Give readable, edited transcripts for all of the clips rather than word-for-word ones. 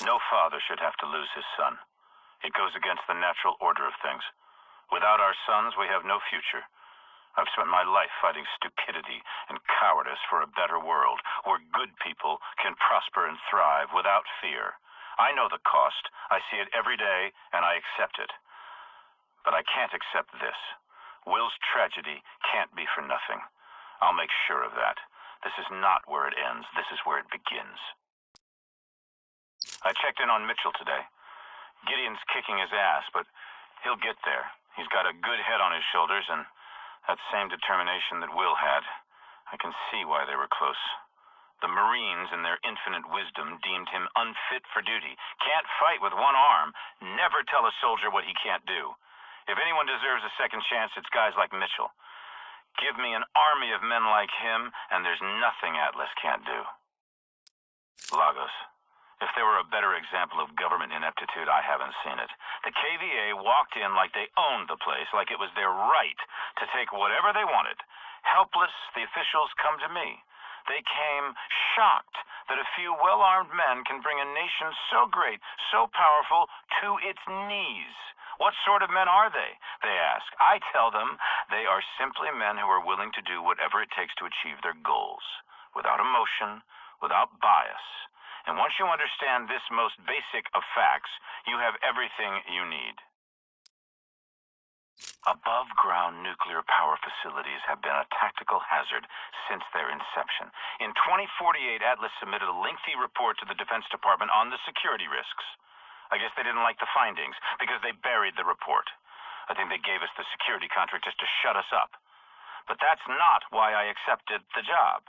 No father should have to lose his son. It goes against the natural order of things. Without our sons, we have no future. I've spent my life fighting stupidity and cowardice for a better world, where good people can prosper and thrive without fear. I know the cost. I see it every day, and I accept it. But I can't accept this. Will's tragedy can't be for nothing. I'll make sure of that. This is not where it ends. This is where it begins. I checked in on Mitchell today. Gideon's kicking his ass, but he'll get there. He's got a good head on his shoulders, and that same determination that Will had. I can see why they were close. The Marines, in their infinite wisdom, deemed him unfit for duty. Can't fight with one arm. Never tell a soldier what he can't do. If anyone deserves a second chance, it's guys like Mitchell. Give me an army of men like him, and there's nothing Atlas can't do. Lagos. If there were a better example of government ineptitude, I haven't seen it. The KVA walked in like they owned the place, like it was their right to take whatever they wanted. Helpless, the officials come to me. They came shocked that a few well-armed men can bring a nation so great, so powerful, to its knees. What sort of men are they? They ask. I tell them they are simply men who are willing to do whatever it takes to achieve their goals, without emotion, without bias. And once you understand this most basic of facts, you have everything you need. Above-ground nuclear power facilities have been a tactical hazard since their inception. In 2048, Atlas submitted a lengthy report to the Defense Department on the security risks. I guess they didn't like the findings because they buried the report. I think they gave us the security contract just to shut us up. But that's not why I accepted the job.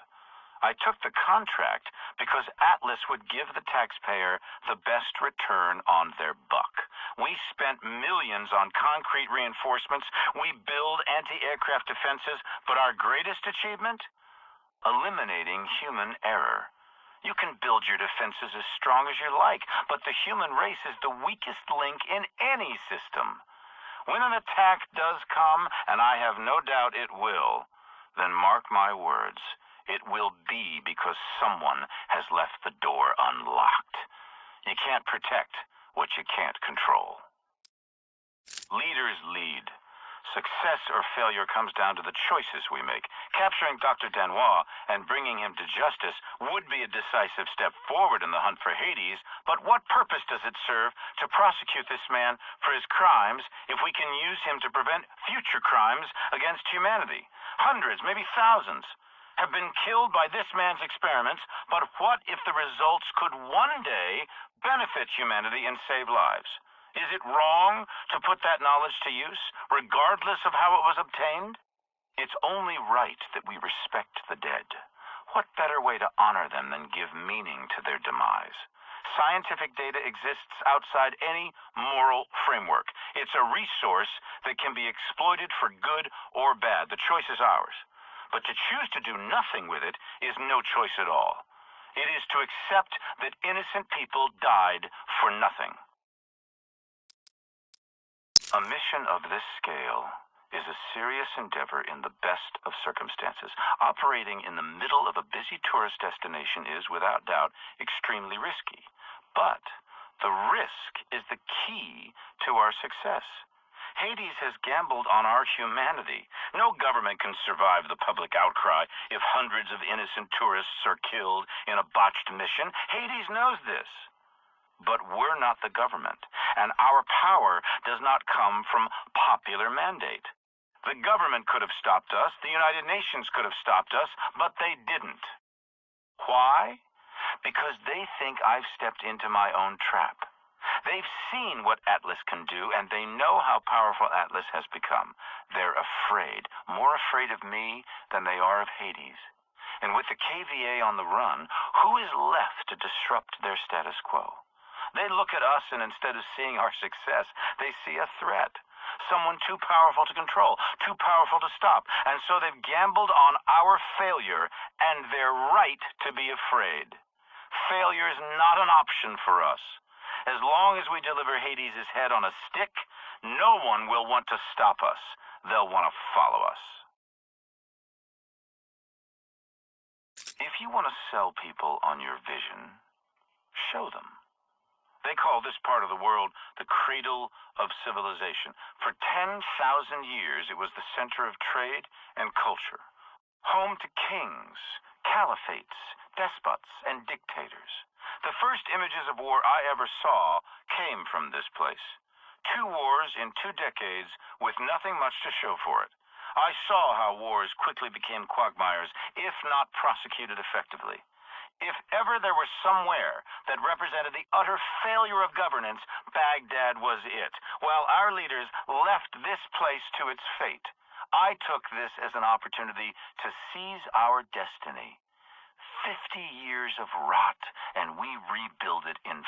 I took the contract because Atlas would give the taxpayer the best return on their buck. We spent millions on concrete reinforcements. We build anti-aircraft defenses, but our greatest achievement? Eliminating human error. You can build your defenses as strong as you like, but the human race is the weakest link in any system. When an attack does come, and I have no doubt it will, then mark my words, it will be because someone has left the door unlocked. You can't protect what you can't control. Leaders lead. Success or failure comes down to the choices we make. Capturing Dr. Danois and bringing him to justice would be a decisive step forward in the hunt for Hades, but what purpose does it serve to prosecute this man for his crimes if we can use him to prevent future crimes against humanity? Hundreds, maybe thousands, have been killed by this man's experiments, but what if the results could one day benefit humanity and save lives? Is it wrong to put that knowledge to use, regardless of how it was obtained? It's only right that we respect the dead. What better way to honor them than give meaning to their demise? Scientific data exists outside any moral framework. It's a resource that can be exploited for good or bad. The choice is ours. But to choose to do nothing with it is no choice at all. It is to accept that innocent people died for nothing. A mission of this scale is a serious endeavor in the best of circumstances. Operating in the middle of a busy tourist destination is, without doubt, extremely risky. But the risk is the key to our success. Hades has gambled on our humanity. No government can survive the public outcry if hundreds of innocent tourists are killed in a botched mission. Hades knows this. But we're not the government, and our power does not come from popular mandate. The government could have stopped us, the United Nations could have stopped us, but they didn't. Why? Because they think I've stepped into my own trap. They've seen what Atlas can do, and they know how powerful Atlas has become. They're afraid, more afraid of me than they are of Hades. And with the KVA on the run, who is left to disrupt their status quo? They look at us, and instead of seeing our success, they see a threat. Someone too powerful to control, too powerful to stop. And so they've gambled on our failure, and they're right to be afraid. Failure is not an option for us. As long as we deliver Hades' head on a stick, no one will want to stop us. They'll want to follow us. If you want to sell people on your vision, show them. They call this part of the world the cradle of civilization. For 10,000 years, it was the center of trade and culture, home to kings, caliphates, despots, and dictators. The first images of war I ever saw came from this place. 2 wars in 2 decades with nothing much to show for it. I saw how wars quickly became quagmires, if not prosecuted effectively. If ever there was somewhere that represented the utter failure of governance, Baghdad was it. While our leaders left this place to its fate, I took this as an opportunity to seize our destiny. 50 years of rot, and we rebuild it in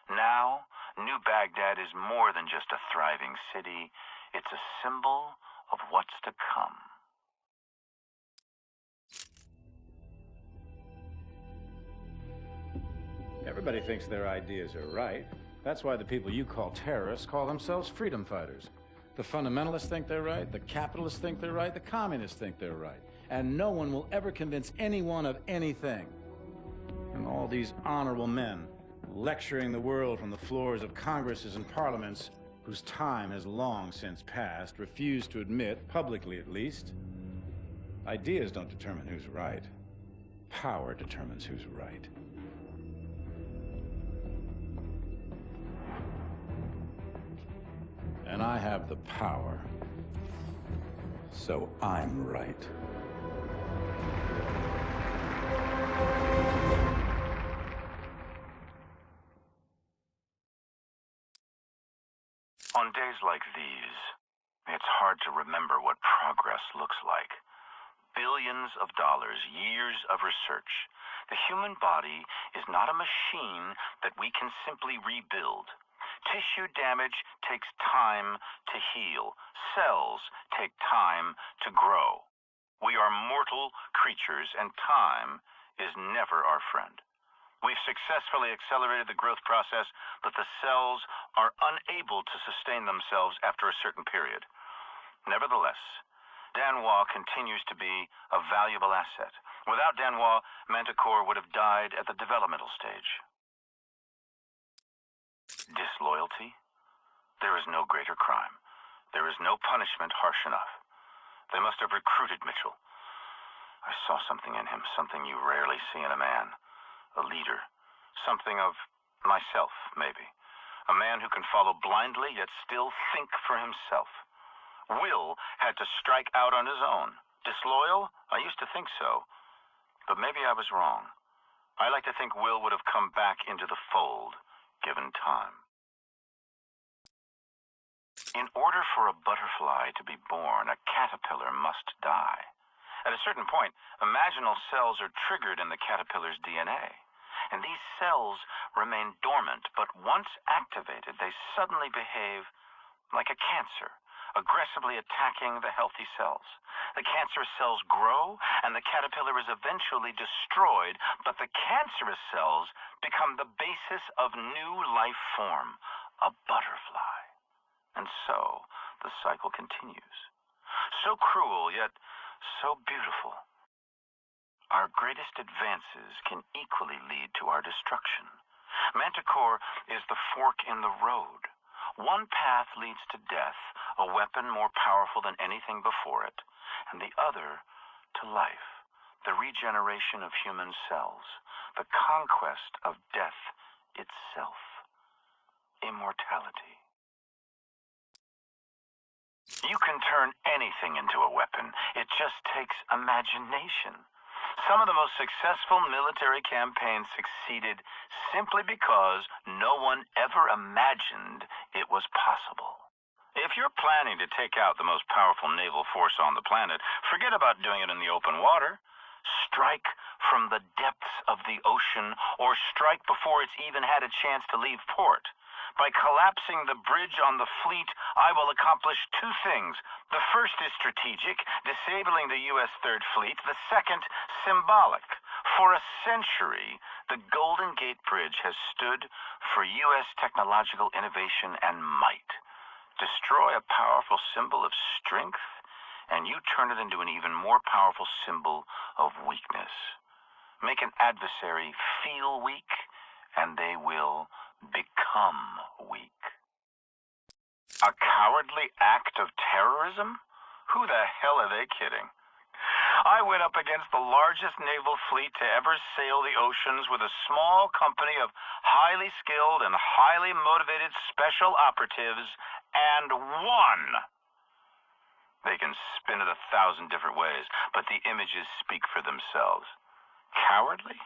5. Now, New Baghdad is more than just a thriving city. It's a symbol of what's to come. Everybody thinks their ideas are right. That's why the people you call terrorists call themselves freedom fighters. The fundamentalists think they're right, the capitalists think they're right, the communists think they're right. And no one will ever convince anyone of anything. And all these honorable men lecturing the world from the floors of Congresses and parliaments whose time has long since passed refuse to admit, publicly at least, ideas don't determine who's right. Power determines who's right. And I have the power, so I'm right. On days like these, it's hard to remember what progress looks like. Billions of dollars, years of research. The human body is not a machine that we can simply rebuild. Tissue damage takes time to heal. Cells take time to grow. We are mortal creatures, and time is never our friend. We've successfully accelerated the growth process, but the cells are unable to sustain themselves after a certain period. Nevertheless, Danois continues to be a valuable asset. Without Danois, Manticore would have died at the developmental stage. Disloyalty? There is no greater crime. There is no punishment harsh enough. They must have recruited Mitchell. I saw something in him, something you rarely see in a man. A leader. Something of myself, maybe. A man who can follow blindly, yet still think for himself. Will had to strike out on his own. Disloyal? I used to think so. But maybe I was wrong. I like to think Will would have come back into the fold, given time. In order for a butterfly to be born, a caterpillar must die. At a certain point, imaginal cells are triggered in the caterpillar's DNA. And these cells remain dormant, but once activated, they suddenly behave like a cancer, aggressively attacking the healthy cells. The cancerous cells grow, and the caterpillar is eventually destroyed, but the cancerous cells become the basis of new life form, a butterfly. And so, the cycle continues. So cruel, yet so beautiful. Our greatest advances can equally lead to our destruction. Manticore is the fork in the road. One path leads to death, a weapon more powerful than anything before it, and the other to life, the regeneration of human cells, the conquest of death itself, immortality. You can turn anything into a weapon. It just takes imagination. Some of the most successful military campaigns succeeded simply because no one ever imagined it was possible. If you're planning to take out the most powerful naval force on the planet, forget about doing it in the open water. Strike from the depths of the ocean, or strike before it's even had a chance to leave port. By collapsing the bridge on the fleet, I will accomplish 2 things. The first is strategic, disabling the U.S. Third Fleet. The second, symbolic. For a century, the Golden Gate Bridge has stood for U.S. technological innovation and might. Destroy a powerful symbol of strength, and you turn it into an even more powerful symbol of weakness. Make an adversary feel weak, and they will become weak. A cowardly act of terrorism? Who the hell are they kidding? I went up against the largest naval fleet to ever sail the oceans with a small company of highly skilled and highly motivated special operatives, and won. They can spin it 1,000 different ways, but the images speak for themselves. Cowardly?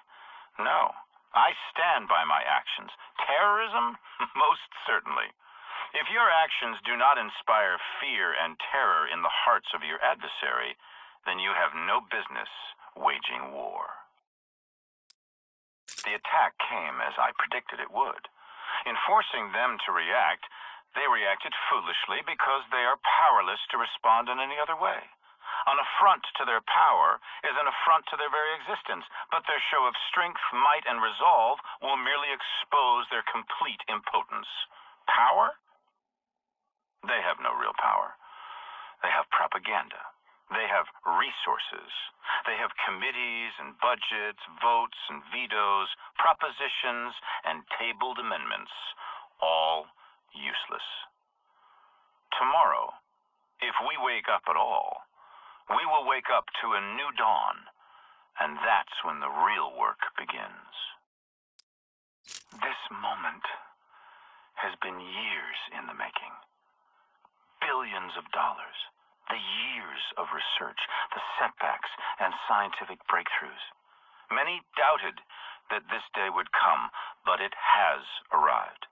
No. I stand by my actions. Terrorism? Most certainly. If your actions do not inspire fear and terror in the hearts of your adversary, then you have no business waging war. The attack came as I predicted it would. In forcing them to react, they reacted foolishly because they are powerless to respond in any other way. An affront to their power is an affront to their very existence, but their show of strength, might, and resolve will merely expose their complete impotence. Power? They have no real power. They have propaganda. They have resources. They have committees and budgets, votes and vetoes, propositions and tabled amendments, all useless. Tomorrow, if we wake up at all, we will wake up to a new dawn, and that's when the real work begins. This moment has been years in the making. Billions of dollars. The years of research, the setbacks, and scientific breakthroughs. Many doubted that this day would come, but it has arrived.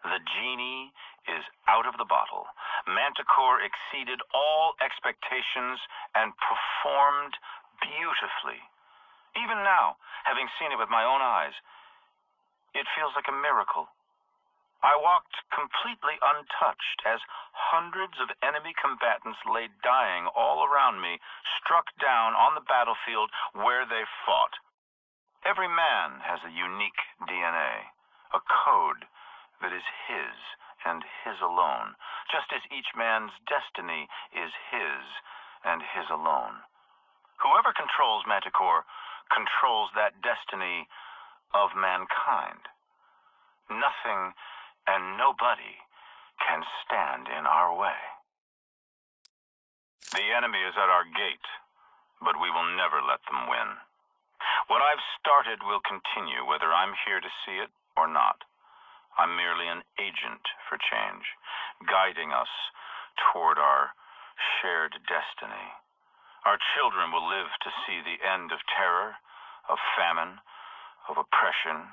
The genie is out of the bottle. Manticore exceeded all expectations and performed beautifully. Even now, having seen it with my own eyes, it feels like a miracle. I walked completely untouched as hundreds of enemy combatants lay dying all around me, struck down on the battlefield where they fought. Every man has a unique DNA, a code that is his and his alone, just as each man's destiny is his and his alone. Whoever controls Manticore controls that destiny of mankind. Nothing and nobody can stand in our way. The enemy is at our gate, but we will never let them win. What I've started will continue, whether I'm here to see it or not. I'm merely an agent for change, guiding us toward our shared destiny. Our children will live to see the end of terror, of famine, of oppression,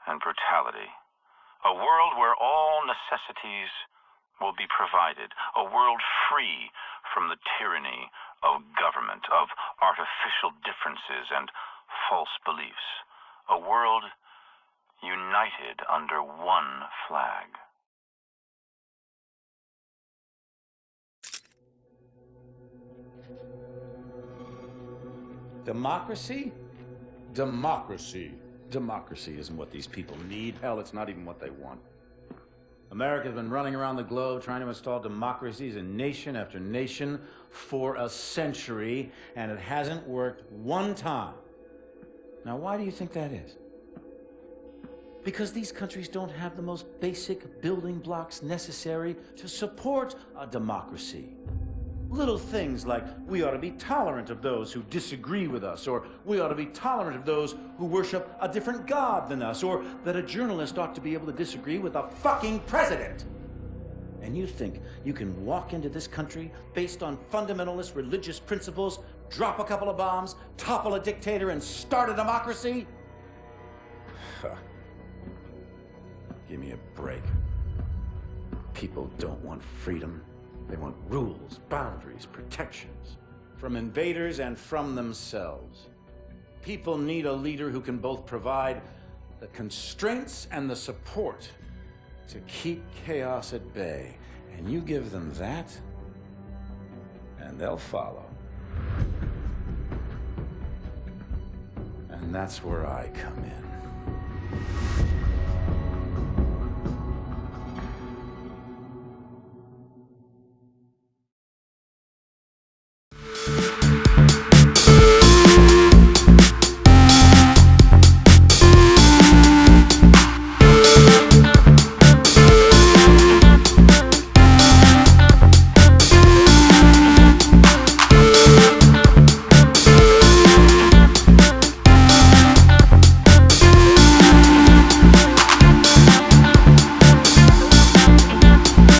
and brutality. A world where all necessities will be provided. A world free from the tyranny of government, of artificial differences and false beliefs. A world united under one flag. Democracy? Democracy. Democracy isn't what these people need. Hell, it's not even what they want. America's been running around the globe trying to install democracies in nation after nation for a century, and it hasn't worked one time. Now, why do you think that is? Because these countries don't have the most basic building blocks necessary to support a democracy. Little things like we ought to be tolerant of those who disagree with us, or we ought to be tolerant of those who worship a different god than us, or that a journalist ought to be able to disagree with a fucking president. And you think you can walk into this country based on fundamentalist religious principles, drop a couple of bombs, topple a dictator, and start a democracy? Give me a break. People don't want freedom. They want rules, boundaries, protections from invaders and from themselves. People need a leader who can both provide the constraints and the support to keep chaos at bay. And you give them that, and they'll follow. And that's where I come in.